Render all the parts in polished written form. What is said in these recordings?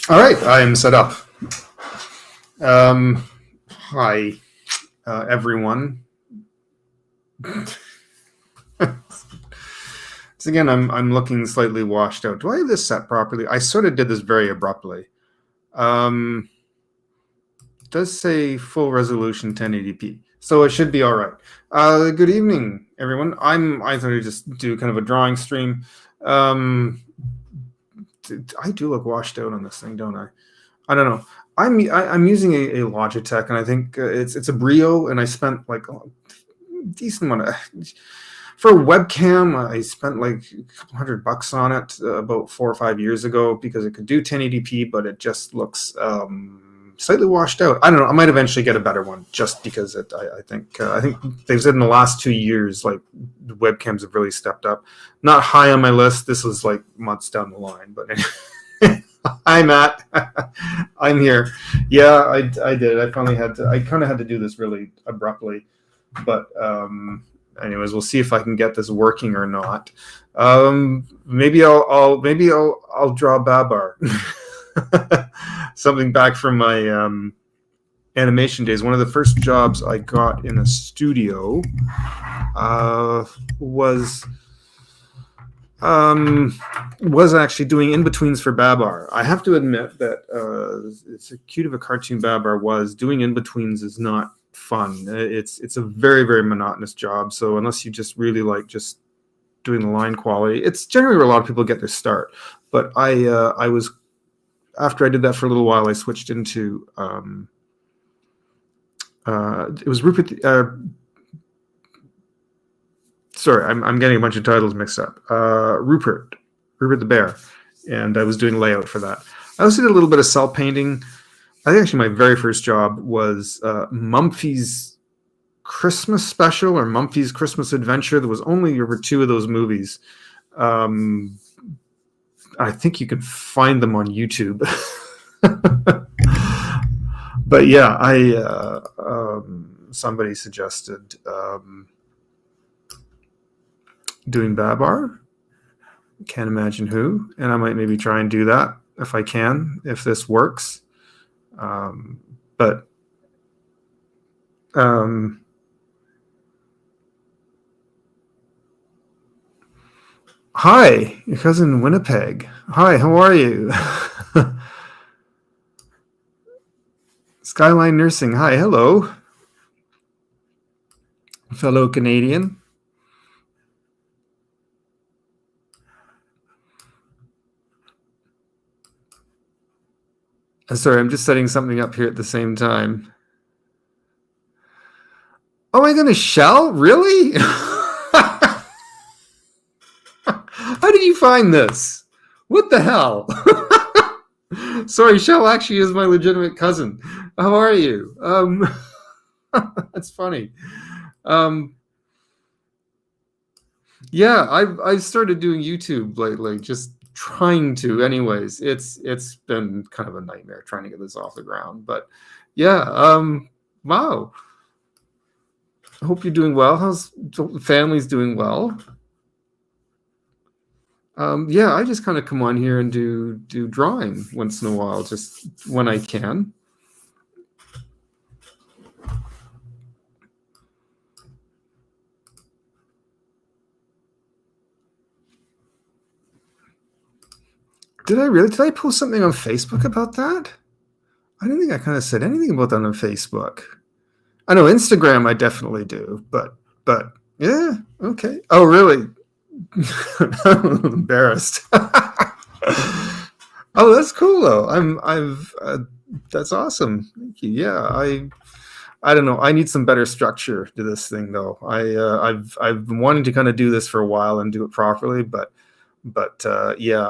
All right, I am set up. Hi, everyone. So again, I'm looking slightly washed out. Do I have this set properly? I sort of did this very abruptly. It does say full resolution 1080p, so it should be all right. Good evening, everyone. I thought I'd just do kind of a drawing stream. I do look washed out on this thing, don't I? I don't know. I'm using a Logitech, and I think it's a Brio, and I spent like a decent amount of for a webcam. I spent like a couple $100 on it about 4 or 5 years ago because it could do 1080p, but it just looks slightly washed out. I don't know. I might eventually get a better one just because I think they've said in the last 2 years like the webcams have really stepped up. Not high on my list. This was like months down the line, but. Hi, Matt. I'm here. Yeah, I did. I finally had to. I kind of had to do this really abruptly, but anyways, we'll see if I can get this working or not. Maybe I'll draw Babar. Something back from my animation days. One of the first jobs I got in a studio was actually doing in-betweens for Babar. I have to admit that it's cute of a cartoon Babar was. Doing in-betweens is not fun. It's a very, very monotonous job. So unless you just really like just doing the line quality, it's generally where a lot of people get their start. But I was, after I did that for a little while, I switched into, it was Rupert, sorry, I'm getting a bunch of titles mixed up. Rupert the Bear, and I was doing layout for that. I also did a little bit of cell painting. I think actually my very first job was Mumphy's Christmas Special or Mumphy's Christmas Adventure. There was only over 2 of those movies. I think you can find them on YouTube. But yeah, somebody suggested doing Babar. Can't imagine who, and I might maybe try and do that if I can, if this works. But hi, your cousin Winnipeg. Hi, how are you? Skyline Nursing. Hi, hello, fellow Canadian. Sorry, I'm just setting something up here at the same time. Oh my goodness, Shell? Really? How did you find this? What the hell? Sorry, Shell actually is my legitimate cousin. How are you? That's funny. Yeah, I've started doing YouTube lately, just trying to. Anyways, it's been kind of a nightmare trying to get this off the ground. But yeah, wow. I hope you're doing well. How's the family's doing well? Yeah, I just kind of come on here and do drawing once in a while, just when I can. Did I post something on Facebook about that? I don't think I kind of said anything about that on Facebook. I know Instagram I definitely do, but yeah, okay. Oh, really? I'm embarrassed. Oh, that's cool though. That's awesome. Thank you. Yeah, I don't know. I need some better structure to this thing though. I've been wanting to kind of do this for a while and do it properly, but yeah,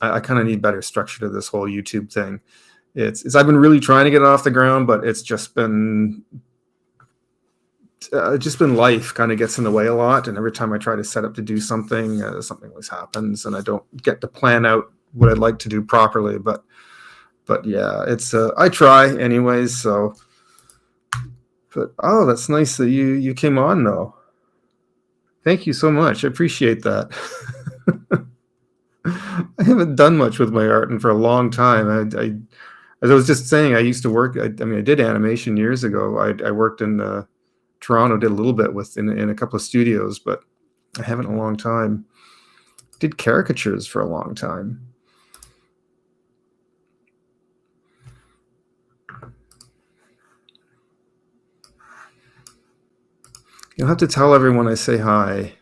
I kind of need better structure to this whole YouTube thing. I've been really trying to get it off the ground, but it's just been life kind of gets in the way a lot. And every time I try to set up to do something, something always happens, and I don't get to plan out what I'd like to do properly. But yeah, it's I try anyways. So, but oh, that's nice that you came on though. Thank you so much. I appreciate that. I haven't done much with my art and for a long time. As I was just saying, I used to work. I mean, I did animation years ago. I worked in Toronto, did a little bit in a couple of studios, but I haven't in a long time. Did caricatures for a long time. You'll have to tell everyone I say hi.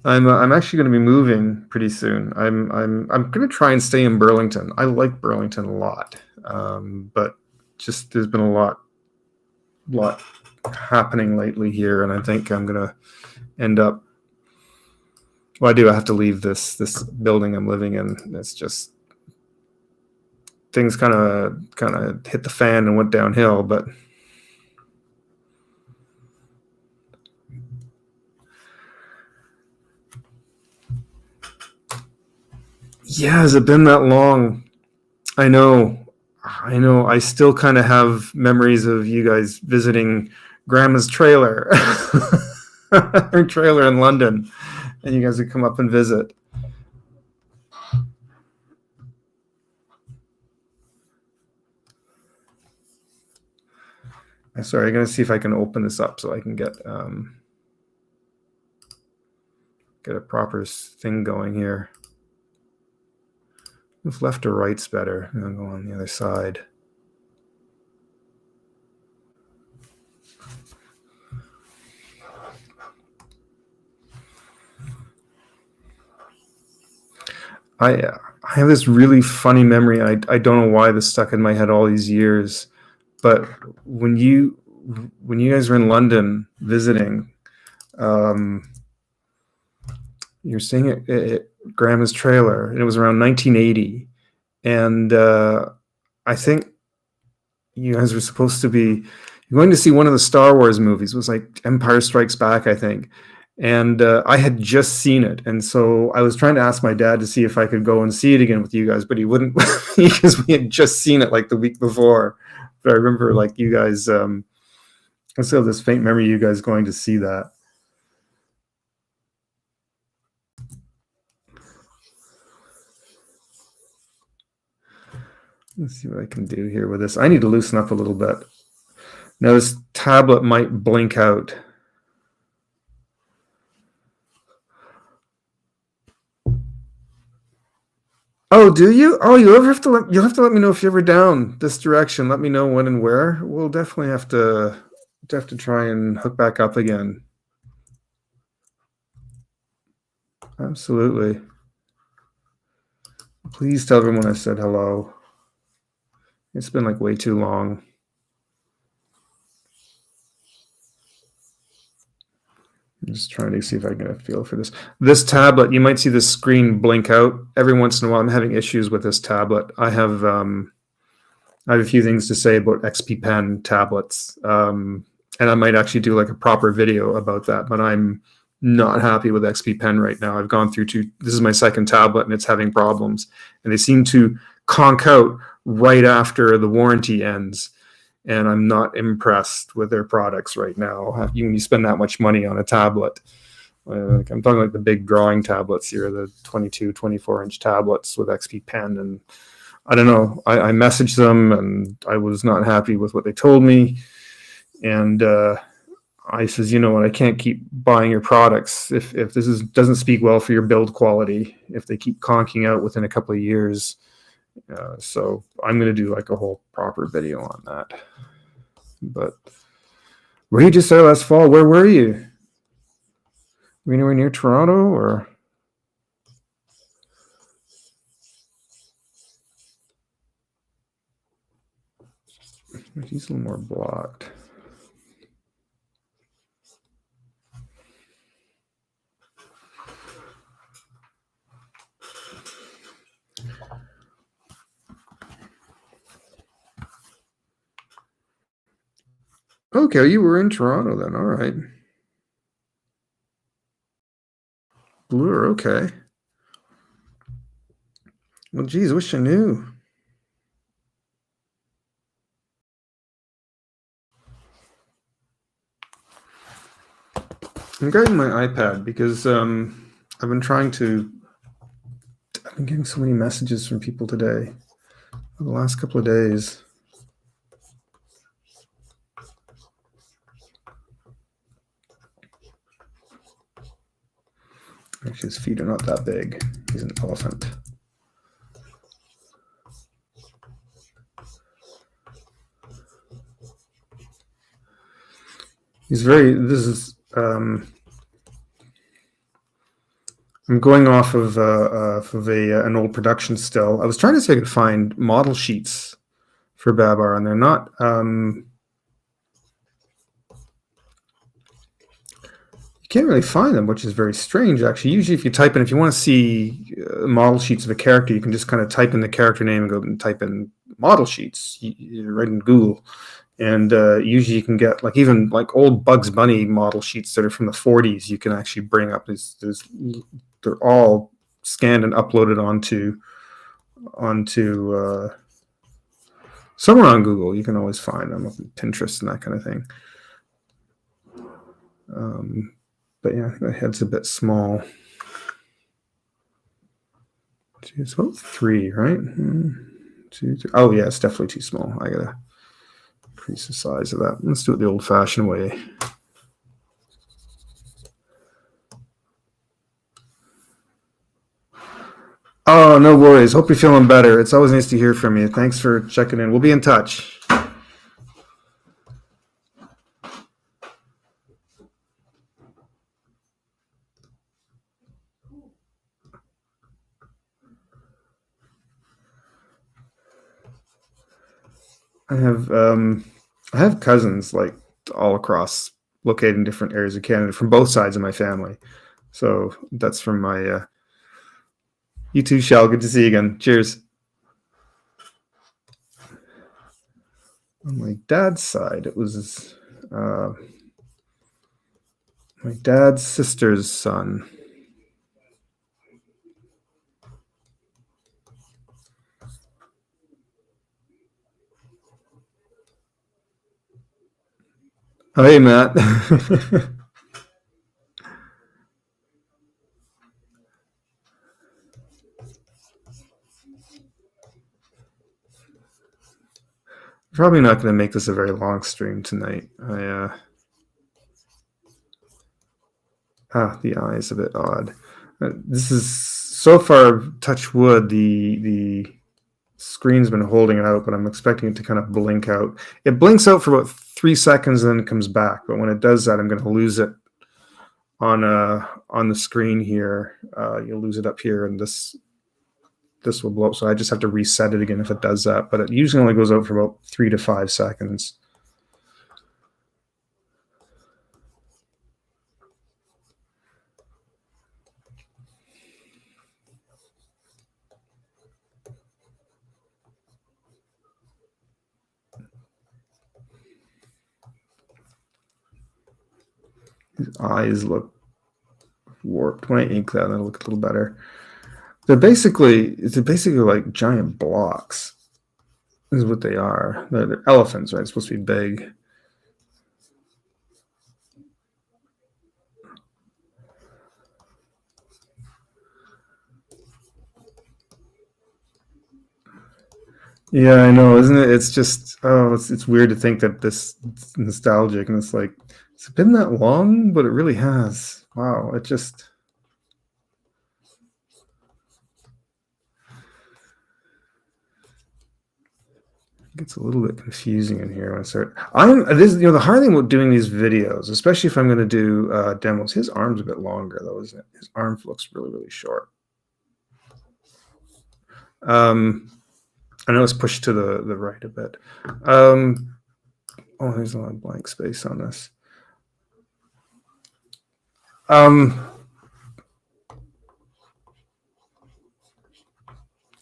I'm actually going to be moving pretty soon. I'm going to try and stay in Burlington. I like Burlington a lot, but just there's been a lot happening lately here, and I think I'm going to end up. Well, I do. I have to leave this building I'm living in. It's just things kind of hit the fan and went downhill, but. Yeah, has it been that long? I know. I still kind of have memories of you guys visiting Grandma's trailer, her trailer in London, and you guys would come up and visit. Sorry, I'm gonna see if I can open this up so I can get a proper thing going here. If left or right's better, and I'll go on the other side. I have this really funny memory. I don't know why this stuck in my head all these years, but when you guys were in London visiting, you're staying at Grandma's trailer, and it was around 1980, and I think you guys were supposed to be going to see one of the Star Wars movies. It was like Empire Strikes Back, I think. And I had just seen it. And so I was trying to ask my dad to see if I could go and see it again with you guys, but he wouldn't because we had just seen it like the week before. But I remember like you guys, I still have this faint memory of you guys going to see that. Let's see what I can do here with this. I need to loosen up a little bit. Now this tablet might blink out. Oh, do you? Oh, you'll have to let me know if you're ever down this direction. Let me know when and where. We'll definitely have to try and hook back up again. Absolutely. Please tell everyone I said hello. It's been like way too long. I'm just trying to see if I can get a feel for this. This tablet, you might see the screen blink out every once in a while. I'm having issues with this tablet. I have a few things to say about XP Pen tablets, and I might actually do like a proper video about that. But I'm not happy with XP Pen right now. I've gone through this is my second tablet, and it's having problems, and they seem to conk out right after the warranty ends. And I'm not impressed with their products right now. You spend that much money on a tablet. I'm talking like the big drawing tablets here, the 22, 24-inch tablets with XP Pen. And I don't know, I messaged them and I was not happy with what they told me. And I says, you know what, I can't keep buying your products if this doesn't speak well for your build quality, if they keep conking out within a couple of years. So I'm going to do like a whole proper video on that. But were you just there last fall? Where were you? Were you anywhere near Toronto or? He's a little more blocked. Okay, you were in Toronto then. All right. Bloor, okay. Well, geez, wish I knew. I'm grabbing my iPad because I've been getting so many messages from people today, the last couple of days. Actually, his feet are not that big. He's an elephant. I'm going off of an old production still. I was trying to see if I could find model sheets for Babar, and they're not. You can't really find them, which is very strange, actually. Usually, if you want to see model sheets of a character, you can just kind of type in the character name and go and type in model sheets right in Google. And usually you can get even old Bugs Bunny model sheets that are from the 40s. You can actually bring up. They're all scanned and uploaded onto somewhere on Google. You can always find them up on Pinterest and that kind of thing. But yeah, I think my head's a bit small. It's about 3, right? 1, 2, 3. Oh yeah, it's definitely too small. I gotta increase the size of that. Let's do it the old-fashioned way. Oh, no worries. Hope you're feeling better. It's always nice to hear from you. Thanks for checking in. We'll be in touch. I have cousins all across, located in different areas of Canada from both sides of my family. So that's from my. You too, Shell. Good to see you again. Cheers. On my dad's side, it was my dad's sister's son. Oh, hey, Matt. Probably not going to make this a very long stream tonight. The eye is a bit odd. This is so far, touch wood, the screen's been holding it out, but I'm expecting it to kind of blink out. It blinks out for about 3 seconds and then it comes back. But when it does that, I'm going to lose it on the screen here. You'll lose it up here, and this will blow up. So I just have to reset it again if it does that. But it usually only goes out for about 3 to 5 seconds. His eyes look warped. When I ink that, it'll look a little better. They're basically like giant blocks. This is what they are. They're elephants, right? It's supposed to be big. Yeah, I know, isn't it? It's just it's weird to think that this is nostalgic, and it's like it's been that long, but it really has. Wow, it just. It gets a little bit confusing in here when I start. The hard thing with doing these videos, especially if I'm going to do demos, his arm's a bit longer though, isn't it? His arm looks really, really short. I know it's pushed to the right a bit. Oh, there's a lot of blank space on this. I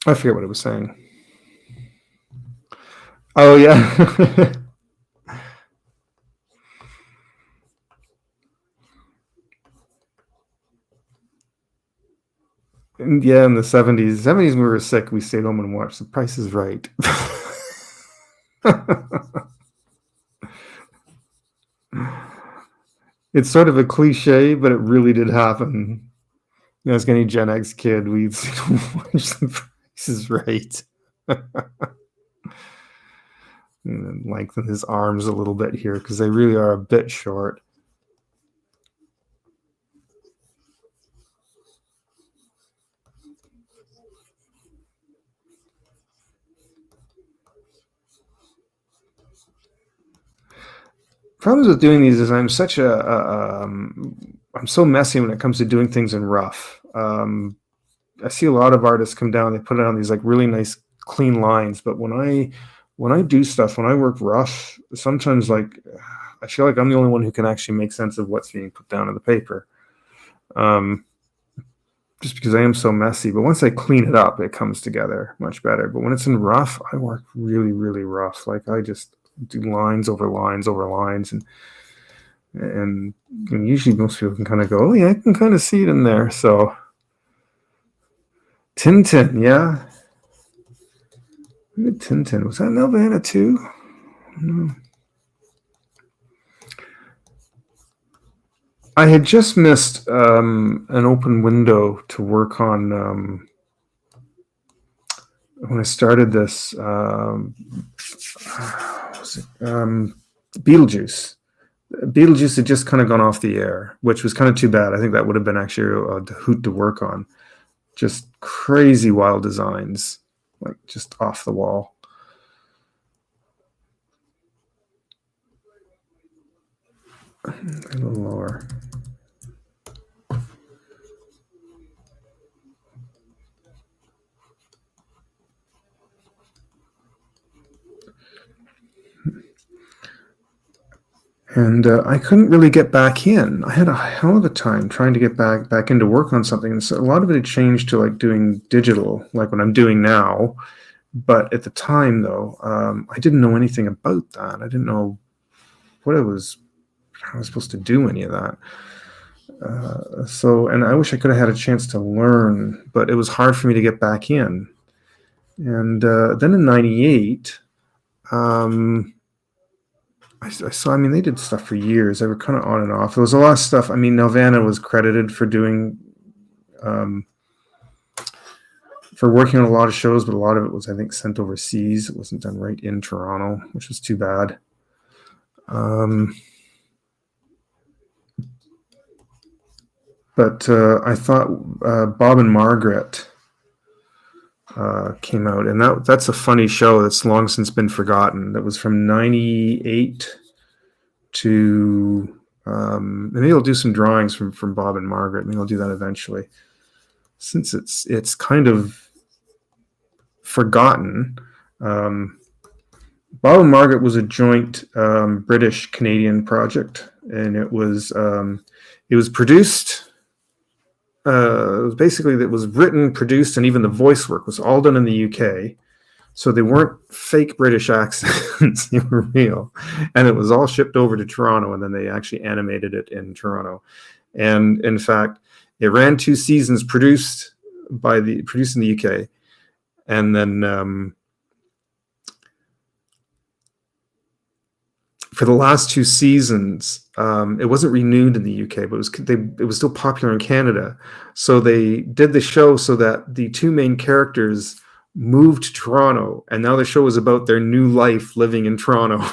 forget what I was saying. Oh yeah. Yeah, in the 70s. 70s when we were sick, we stayed home and watched The Price is Right. It's sort of a cliche, but it really did happen. Ask any Gen X kid, we've watched The Price is Right. And then lengthen his arms a little bit here because they really are a bit short. Problems with doing these is I'm such I'm so messy when it comes to doing things in rough. I see a lot of artists come down, they put it on these like really nice clean lines, but when I do stuff, when I work rough, sometimes like I feel like I'm the only one who can actually make sense of what's being put down on the paper. Um, just because I am so messy, but once I clean it up, it comes together much better. But when it's in rough, I work really, really rough. Like I just do lines over lines over lines, and usually most people can kind of go, oh yeah, I can kind of see it in there. So Tintin, yeah, Tintin, was that Nelvana too? No. I had just missed an open window to work on when I started this. Beetlejuice. Beetlejuice had just kind of gone off the air, which was kind of too bad. I think that would have been actually a hoot to work on. Just crazy wild designs, like just off the wall. A little lower. And I couldn't really get back in. I had a hell of a time trying to get back into work on something. And so a lot of it had changed to like doing digital, like what I'm doing now. But at the time, though, I didn't know anything about that. I didn't know what it was, how I was supposed to do any of that. And I wish I could have had a chance to learn, but it was hard for me to get back in. And then in '98, I saw. I mean, they did stuff for years. They were kind of on and off. There was a lot of stuff. I mean, Nelvana was credited for doing, um, for working on a lot of shows, but a lot of it was, I think, sent overseas. It wasn't done right in Toronto, which was too bad. But I thought Bob and Margaret came out, and that's a funny show that's long since been forgotten. That was from '98 to. Maybe I'll do some drawings from Bob and Margaret. Maybe I'll do that eventually, since it's kind of forgotten. Bob and Margaret was a joint British Canadian project, and it was produced. It was basically that was written, produced, and even the voice work was all done in the UK. So they weren't fake British accents; they were real, and it was all shipped over to Toronto, and then they actually animated it in Toronto. And in fact, it ran 2 seasons, produced in the UK, and then for the last 2 seasons, it wasn't renewed in the UK, but it was still popular in Canada. So they did the show so that the 2 main characters moved to Toronto, and now the show is about their new life living in Toronto.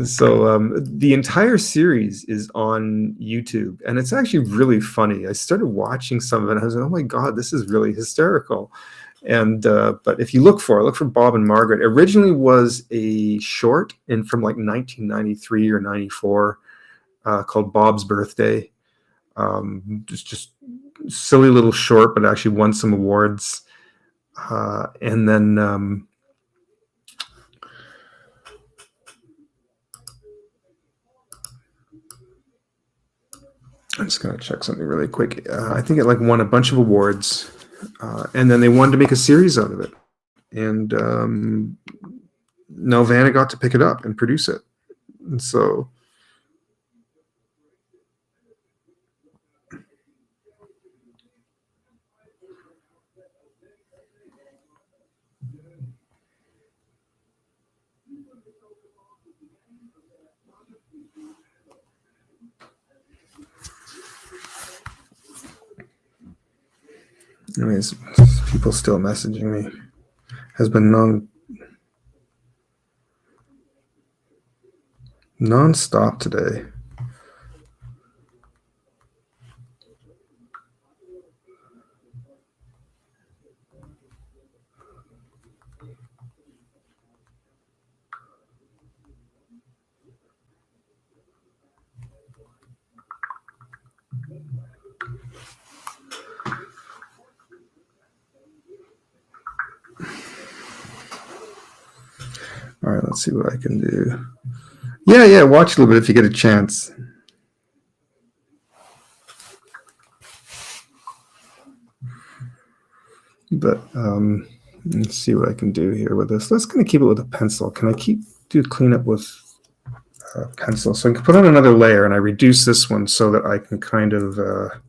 So the entire series is on YouTube, and it's actually really funny. I started watching some of it, and I was like, "Oh my god, this is really hysterical!" And but if you look for Bob and Margaret. It originally was a short from like 1993 or '94 called Bob's Birthday. Just silly little short, but actually won some awards. And then I'm just gonna check something really quick. I think it like won a bunch of awards, and then they wanted to make a series out of it, and Nelvana got to pick it up and produce it, and so. Anyways, people still messaging me. Has been non-stop today. All right, let's see what I can do. Yeah, watch a little bit if you get a chance. But let's see what I can do here with this. Let's kind of keep it with a pencil. Can I do cleanup with a pencil? So I can put on another layer, and I reduce this one so that I can kind of, what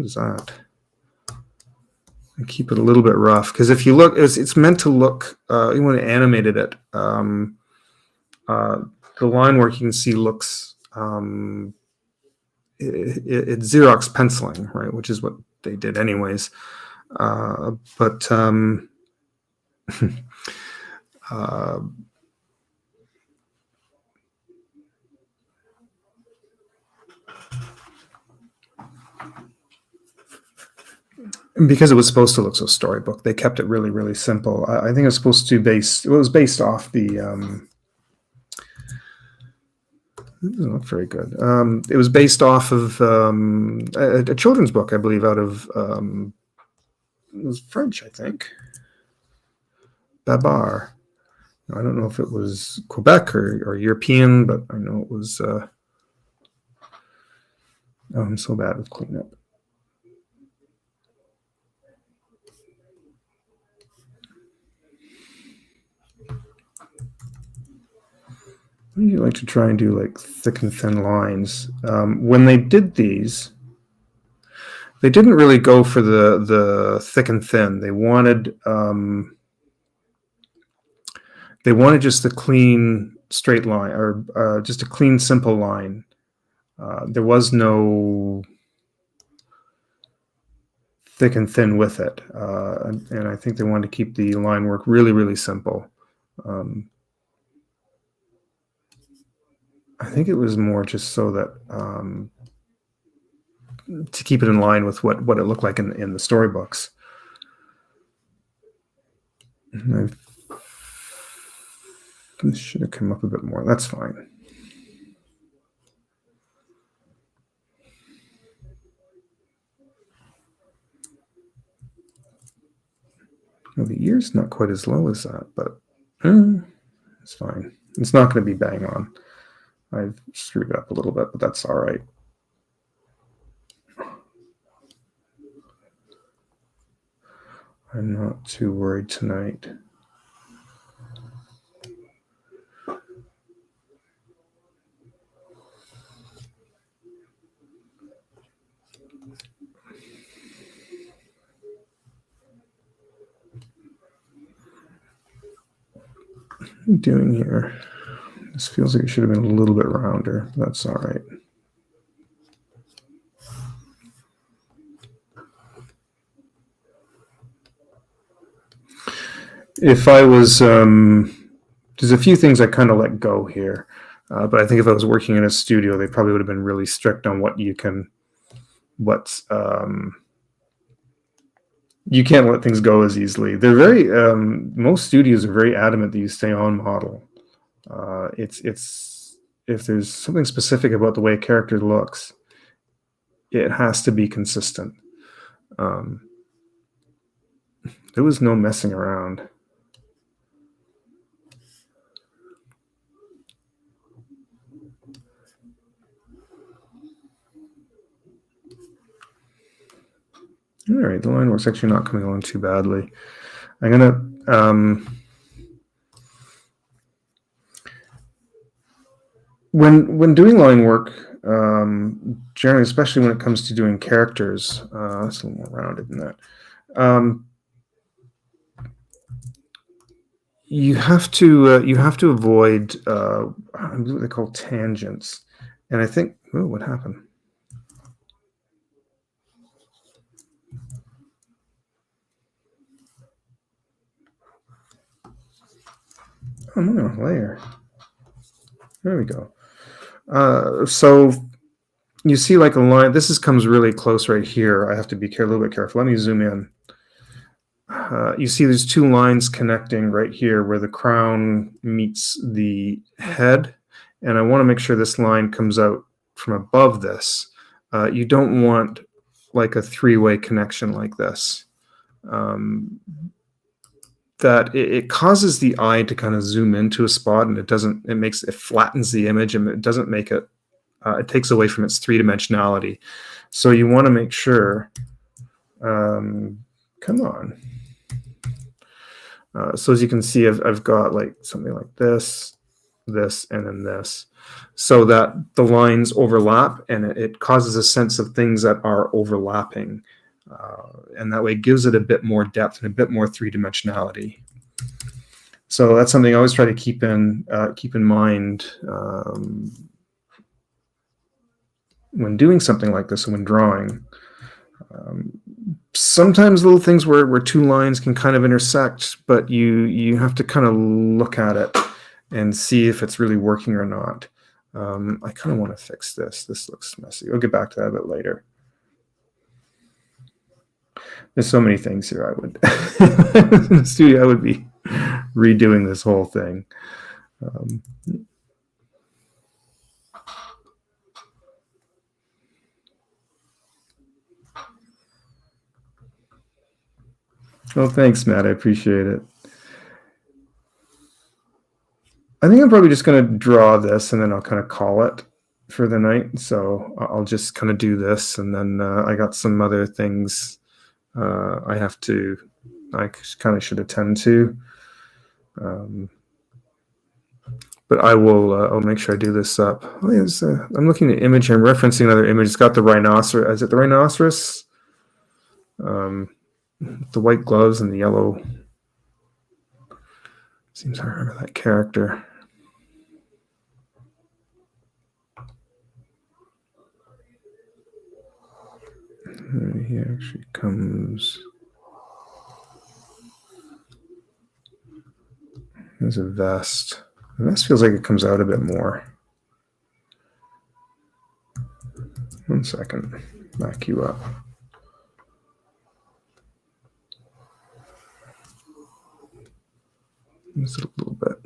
is that? And keep it a little bit rough, because if you look, it's meant to look. You want to animated it. The line work you can see looks. It's Xerox penciling, right? Which is what they did, anyways. But because it was supposed to look so storybook, they kept it really, really simple. I think it was supposed to it was based off the. It doesn't look very good. It was based off of a children's book, I believe, out of it was French, I think. Babar. I don't know if it was Quebec or European, but I know it was. Oh, I'm so bad with cleanup. I usually like to try and do like thick and thin lines. When they did these, they didn't really go for the thick and thin. They wanted just a clean straight line, or just a clean simple line. There was no thick and thin with it, and I think they wanted to keep the line work really, really simple. I think it was more just so that to keep it in line with what it looked like in the storybooks. This should have come up a bit more. That's fine. Well, the ear's not quite as low as that, but it's fine. It's not going to be bang on. I've screwed it up a little bit, but that's all right. I'm not too worried tonight. What are you doing here? This feels like it should have been a little bit rounder. That's all right. If I was, there's a few things I kind of let go here, but I think if I was working in a studio, they probably would have been really strict on what you can, you can't let things go as easily. They're very, most studios are very adamant that you stay on model. It's if there's something specific about the way a character looks, it has to be consistent. There was no messing around. All right, the line work's actually not coming along too badly. I'm gonna when doing line work, generally, especially when it comes to doing characters, that's a little more rounded than that. You have to avoid what they call tangents, and I think what happened? Oh no, layer. There we go. So you see like a line. This comes really close right here. I have to be a little bit careful. Let me zoom in. You see there's two lines connecting right here where the crown meets the head. And I want to make sure this line comes out from above this. You don't want like a three-way connection like this. That it causes the eye to kind of zoom into a spot, and it flattens the image, and it doesn't make it, it takes away from its three-dimensionality. So you want to make sure, come on. So as you can see, I've got like something like this, and then this, so that the lines overlap, and it causes a sense of things that are overlapping. And that way it gives it a bit more depth and a bit more three-dimensionality. So that's something I always try to keep in mind when doing something like this and when drawing. Sometimes little things where two lines can kind of intersect, but you have to kind of look at it and see if it's really working or not. I kind of want to fix this. This looks messy. We'll get back to that a bit later. There's so many things here. I would in the studio, I would be redoing this whole thing. Well, thanks, Matt. I appreciate it. I think I'm probably just going to draw this, and then I'll kind of call it for the night. So I'll just kind of do this, and then I got some other things I kind of should attend to. But I'll make sure I do this up. I'm looking at image. I'm referencing another image. It's got the rhinoceros. Is it the rhinoceros? The white gloves and the yellow. Seems I remember that character. He actually comes. There's a vest. The vest feels like it comes out a bit more. 1 second. Back you up. Just a little bit.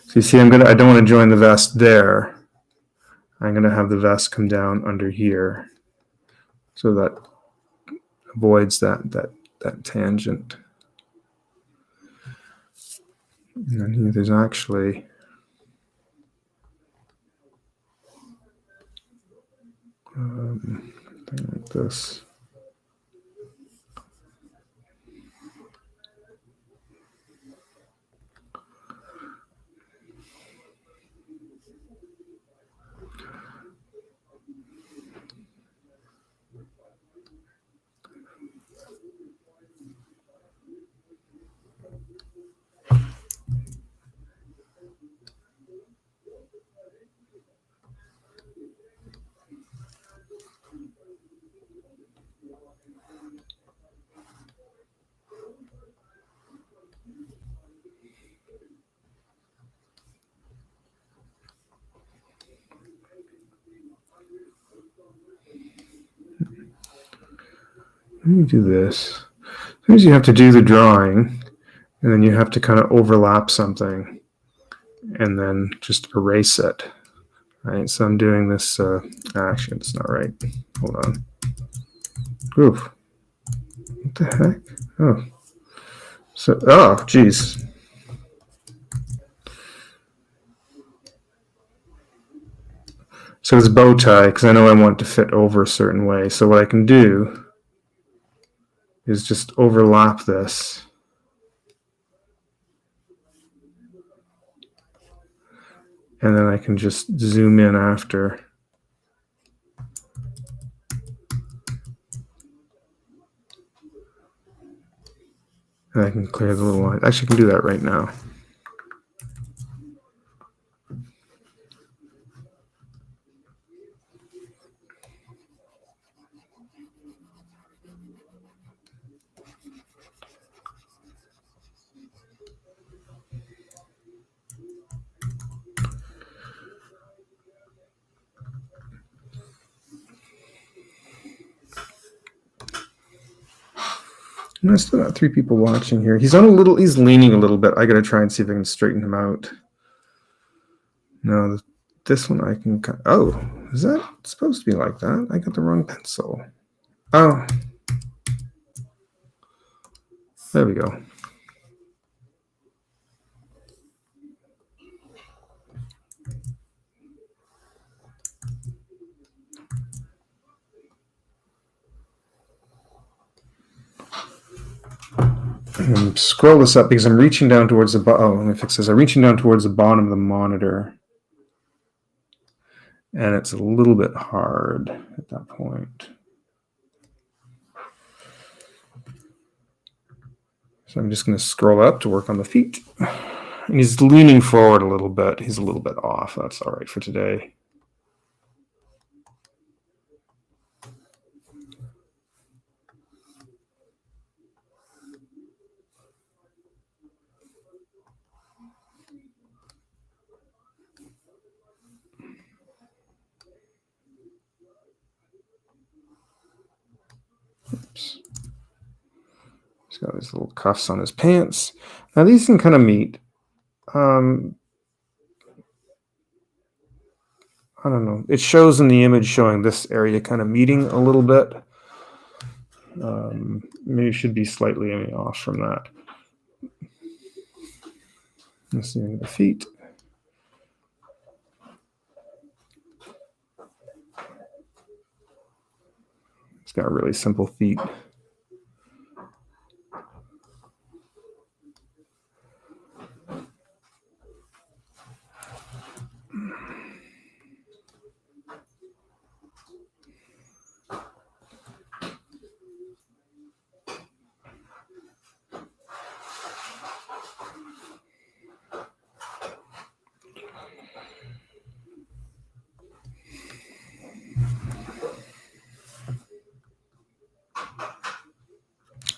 So you see, I don't want to join the vest there. I'm going to have the vest come down under here, so that avoids that tangent. And then here there's actually something like this. Let me do this. Sometimes you have to do the drawing, and then you have to kind of overlap something, and then just erase it. Right, so I'm doing this. Actually, it's not right. Hold on. Oof. What the heck? Oh. So, oh, geez. So it's bow tie, because I know I want it to fit over a certain way. So what I can do is just overlap this. And then I can just zoom in after. And I can clear the little line. Actually, I can do that right now. And I still got 3 people watching here. He's leaning a little bit. I got to try and see if I can straighten him out. No, this one I can, oh, is that supposed to be like that? I got the wrong pencil. Oh, there we go. Scroll this up because I'm reaching down towards the bottom. Oh, let me fix this. I'm reaching down towards the bottom of the monitor. And it's a little bit hard at that point. So I'm just going to scroll up to work on the feet. And he's leaning forward a little bit. He's a little bit off. That's all right for today. Oops. He's got these little cuffs on his pants. Now these can kind of meet. I don't know. It shows in the image showing this area kind of meeting a little bit. Maybe it should be slightly off from that. Let's see the feet. It's got really simple feet.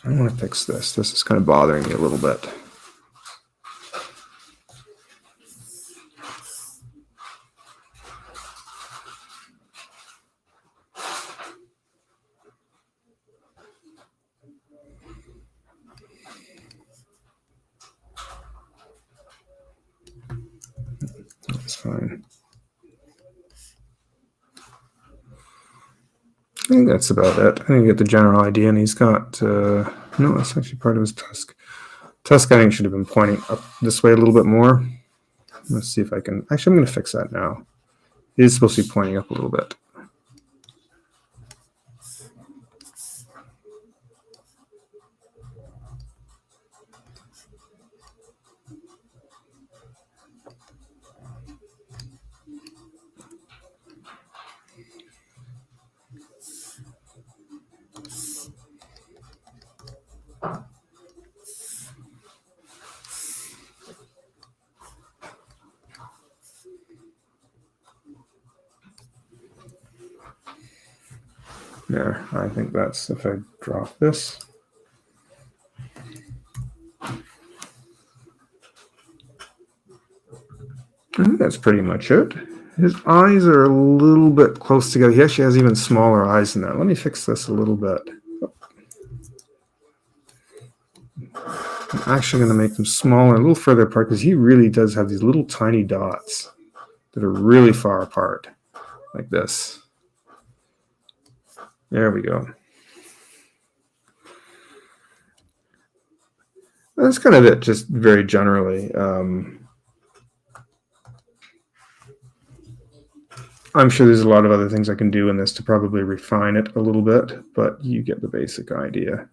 I want to fix this. This is kind of bothering me a little bit. That's fine. I think that's about it. I think you get the general idea, and he's got, no, that's actually part of his tusk. Tusk, I think, should have been pointing up this way a little bit more. Let's see if I can, actually, I'm going to fix that now. It is supposed to be pointing up a little bit. There, I think that's, if I drop this. I think that's pretty much it. His eyes are a little bit close together. He actually has even smaller eyes than that. Let me fix this a little bit. I'm actually going to make them smaller, a little further apart, because he really does have these little tiny dots that are really far apart, like this. There we go. That's kind of it, just very generally. I'm sure there's a lot of other things I can do in this to probably refine it a little bit, but you get the basic idea.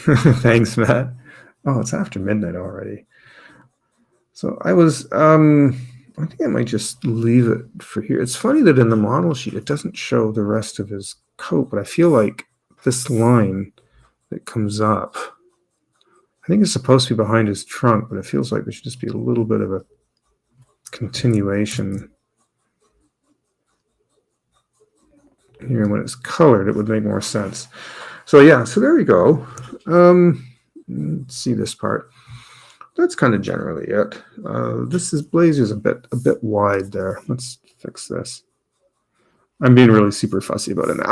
Thanks, Matt. Oh, it's after midnight already. So I was, I think I might just leave it for here. It's funny that in the model sheet, it doesn't show the rest of his coat, but I feel like this line that comes up, I think it's supposed to be behind his trunk, but it feels like there should just be a little bit of a continuation here. When it's colored, it would make more sense. So yeah, so there we go. Let's see this part. that's kind of generally it. This is Blazer's a bit wide there. Let's fix this. I'm being really super fussy about it now.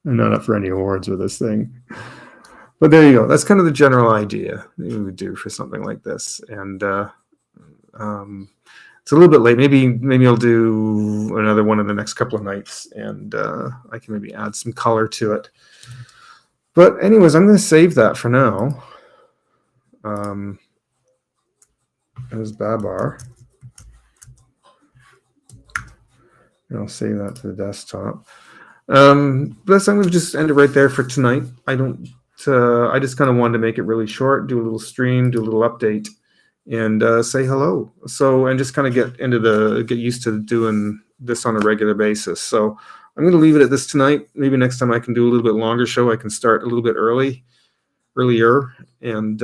I'm not up for any awards with this thing. But there you go. That's kind of the general idea that we would do for something like this. And it's a little bit late. Maybe I'll do another one in the next couple of nights, and I can maybe add some color to it. But anyways, I'm going to save that for now. As Babar. And I'll save that to the desktop. But I'm going to just end it right there for tonight. I just kind of wanted to make it really short, do a little stream, do a little update, and say hello. And just kind of get used to doing this on a regular basis. So I'm going to leave it at this tonight. Maybe next time I can do a little bit longer show. I can start a little bit earlier. And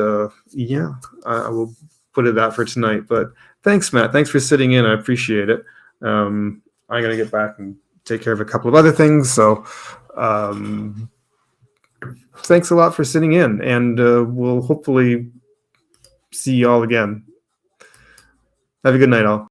yeah, I will put it that for tonight. But thanks, Matt. Thanks for sitting in. I appreciate it. I'm going to get back and take care of a couple of other things. So thanks a lot for sitting in, and we'll hopefully see you all again. Have a good night, all.